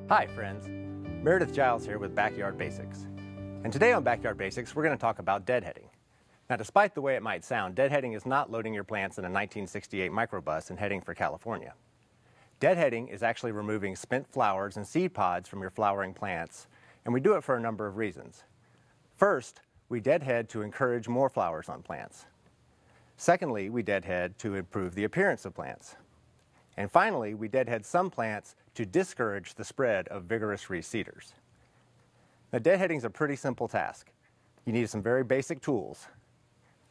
Hi friends, Merrideth Jiles here with Backyard Basics. And today on Backyard Basics we're going to talk about deadheading. Now despite the way it might sound, deadheading is not loading your plants in a 1968 microbus and heading for California. Deadheading is actually removing spent flowers and seed pods from your flowering plants, and we do it for a number of reasons. First, we deadhead to encourage more flowers on plants. Secondly, we deadhead to improve the appearance of plants. And finally, we deadhead some plants to discourage the spread of vigorous reseeders. Now, deadheading is a pretty simple task. You need some very basic tools.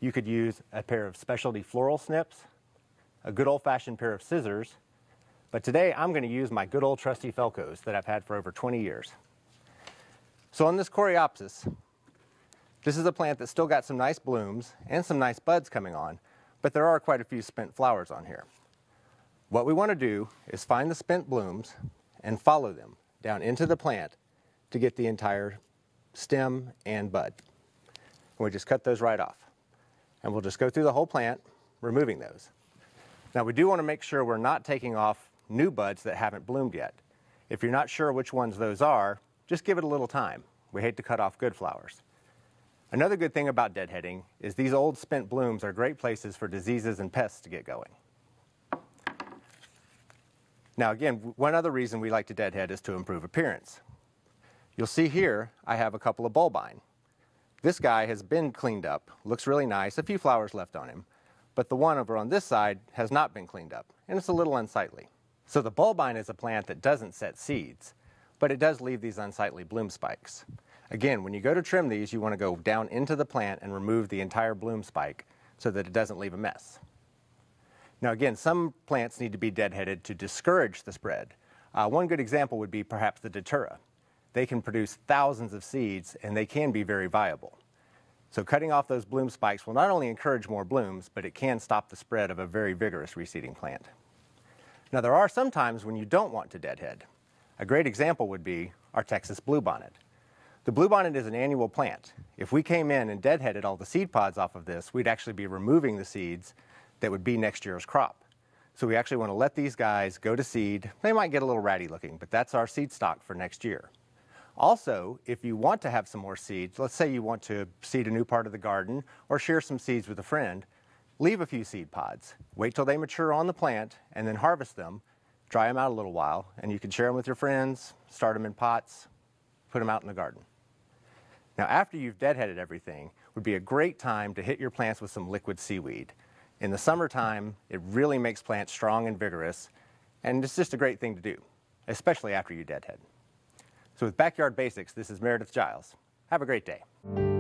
You could use a pair of specialty floral snips, a good old-fashioned pair of scissors, but today I'm going to use my good old trusty Felcos that I've had for over 20 years. So on this Coreopsis, this is a plant that's still got some nice blooms and some nice buds coming on, but there are quite a few spent flowers on here. What we want to do is find the spent blooms and follow them down into the plant to get the entire stem and bud. And we just cut those right off. And we'll just go through the whole plant, removing those. Now we do want to make sure we're not taking off new buds that haven't bloomed yet. If you're not sure which ones those are, just give it a little time. We hate to cut off good flowers. Another good thing about deadheading is these old spent blooms are great places for diseases and pests to get going. Now again, one other reason we like to deadhead is to improve appearance. You'll see here I have a couple of bulbine. This guy has been cleaned up, looks really nice, a few flowers left on him, but the one over on this side has not been cleaned up, and it's a little unsightly. So the bulbine is a plant that doesn't set seeds, but it does leave these unsightly bloom spikes. Again, when you go to trim these, you want to go down into the plant and remove the entire bloom spike so that it doesn't leave a mess. Now again, some plants need to be deadheaded to discourage the spread. One good example would be perhaps the datura. They can produce thousands of seeds and they can be very viable. So cutting off those bloom spikes will not only encourage more blooms, but it can stop the spread of a very vigorous reseeding plant. Now there are some times when you don't want to deadhead. A great example would be our Texas bluebonnet. The bluebonnet is an annual plant. If we came in and deadheaded all the seed pods off of this, we'd actually be removing the seeds that would be next year's crop. So we actually want to let these guys go to seed. They might get a little ratty looking, but that's our seed stock for next year. Also, if you want to have some more seeds, let's say you want to seed a new part of the garden or share some seeds with a friend, leave a few seed pods. Wait till they mature on the plant and then harvest them, dry them out a little while, and you can share them with your friends, start them in pots, put them out in the garden. Now after you've deadheaded everything, would be a great time to hit your plants with some liquid seaweed. In the summertime, it really makes plants strong and vigorous, and it's just a great thing to do, especially after you deadhead. So with Backyard Basics, this is Merrideth Jiles. Have a great day.